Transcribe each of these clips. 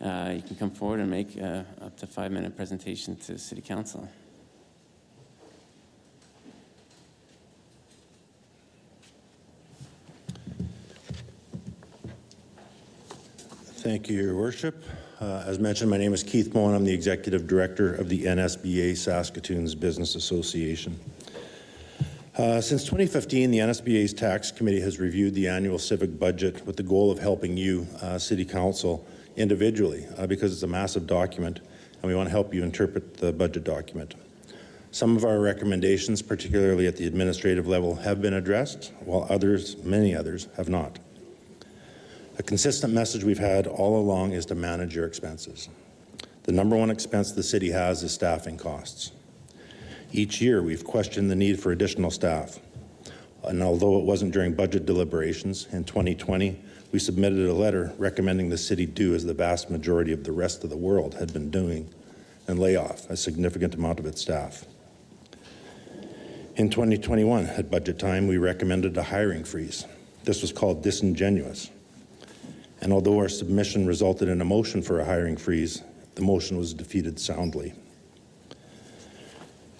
you can come forward and make up to 5-minute presentation to City Council. Thank you, Your Worship. As mentioned, my name is Keith Moen. I'm the Executive Director of the NSBA, Saskatoon's Business Association. Since 2015, the NSBA's Tax Committee has reviewed the annual civic budget with the goal of helping you, City Council, individually, because it's a massive document, and we want to help you interpret the budget document. Some of our recommendations, particularly at the administrative level, have been addressed, while others, many others, have not. A consistent message we've had all along is to manage your expenses. The number one expense the city has is staffing costs. Each year, we've questioned the need for additional staff. And although it wasn't during budget deliberations, in 2020, we submitted a letter recommending the city do as the vast majority of the rest of the world had been doing and lay off a significant amount of its staff. In 2021, at budget time, we recommended a hiring freeze. This was called disingenuous. And although our submission resulted in a motion for a hiring freeze, the motion was defeated soundly.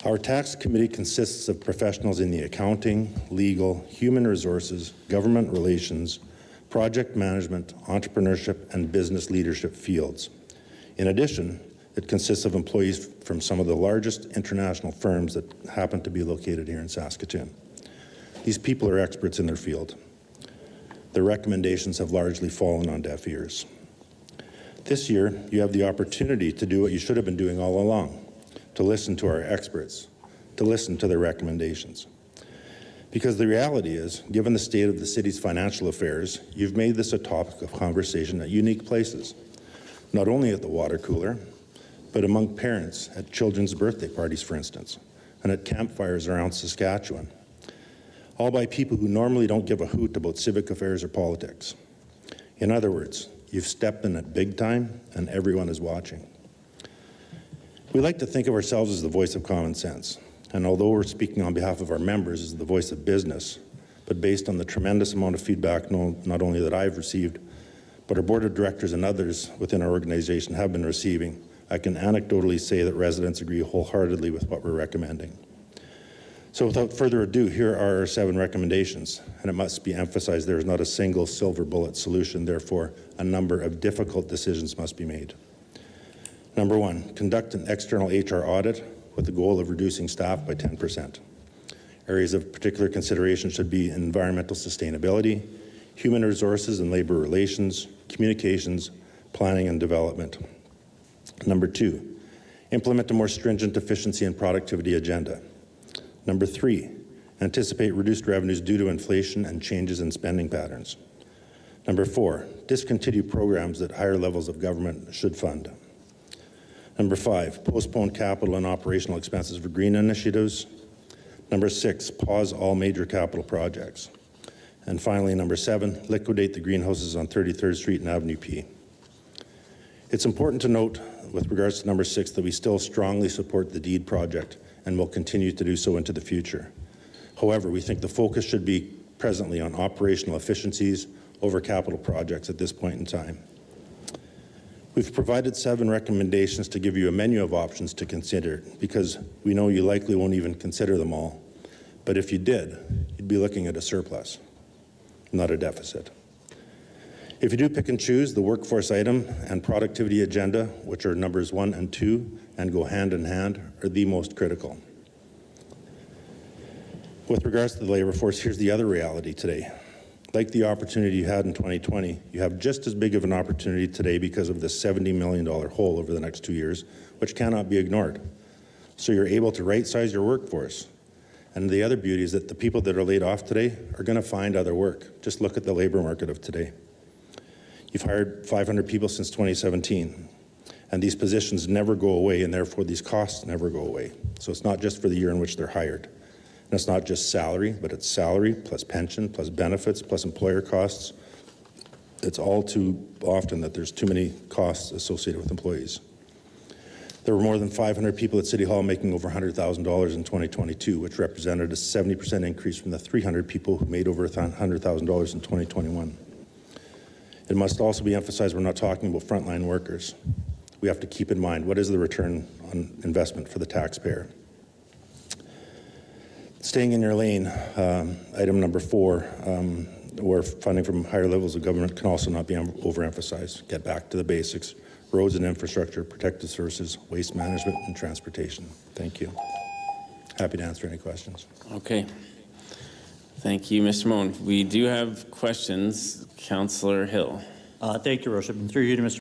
Our tax committee consists of professionals in the accounting, legal, human resources, government relations, project management, entrepreneurship, and business leadership fields. In addition, it consists of employees from some of the largest international firms that happen to be located here in Saskatoon. These people are experts in their field. The recommendations have largely fallen on deaf ears. This year, you have the opportunity to do what you should have been doing all along, to listen to our experts, to listen to their recommendations. Because the reality is, given the state of the city's financial affairs, you've made this a topic of conversation at unique places, not only at the water cooler, but among parents at children's birthday parties, for instance, and at campfires around Saskatchewan. All by people who normally don't give a hoot about civic affairs or politics. In other words, you've stepped in it big time and everyone is watching. We like to think of ourselves as the voice of common sense, and although we're speaking on behalf of our members as the voice of business, but based on the tremendous amount of feedback not only that I've received, but our board of directors and others within our organization have been receiving, I can anecdotally say that residents agree wholeheartedly with what we're recommending. So without further ado, here are our 7 recommendations, and it must be emphasized there is not a single silver bullet solution, therefore a number of difficult decisions must be made. Number 1, conduct an external HR audit with the goal of reducing staff by 10%. Areas of particular consideration should be environmental sustainability, human resources and labor relations, communications, planning and development. Number 2, implement a more stringent efficiency and productivity agenda. Number 3, anticipate reduced revenues due to inflation and changes in spending patterns. Number 4, discontinue programs that higher levels of government should fund. Number 5, postpone capital and operational expenses for green initiatives. Number 6, pause all major capital projects. And finally, number 7, liquidate the greenhouses on 33rd Street and Avenue P. It's important to note with regards to number 6 that we still strongly support the DEED project and will continue to do so into the future. However, we think the focus should be presently on operational efficiencies over capital projects at this point in time. We've provided 7 recommendations to give you a menu of options to consider because we know you likely won't even consider them all. But if you did, you'd be looking at a surplus, not a deficit. If you do pick and choose, the workforce item and productivity agenda, which are numbers 1 and 2 and go hand in hand, are the most critical. With regards to the labor force, here's the other reality today. Like the opportunity you had in 2020, you have just as big of an opportunity today because of the $70 million hole over the next 2 years, which cannot be ignored. So you're able to right-size your workforce. And the other beauty is that the people that are laid off today are going to find other work. Just look at the labor market of today. You've hired 500 people since 2017, and these positions never go away, and therefore these costs never go away. So it's not just for the year in which they're hired. And it's not just salary, but it's salary plus pension, plus benefits, plus employer costs. It's all too often that there's too many costs associated with employees. There were more than 500 people at City Hall making over $100,000 in 2022, which represented a 70% increase from the 300 people who made over $100,000 in 2021. It must also be emphasized we're not talking about frontline workers. We have to keep in mind, what is the return on investment for the taxpayer? Staying in your lane, item number 4, where funding from higher levels of government can also not be overemphasized. Get back to the basics: roads and infrastructure, protected services, waste management, and transportation. Thank you. Happy to answer any questions. Okay. Thank you, Mr. Moen. We do have questions. Councillor Hill. Thank you, Your Worship. And through you to Mr.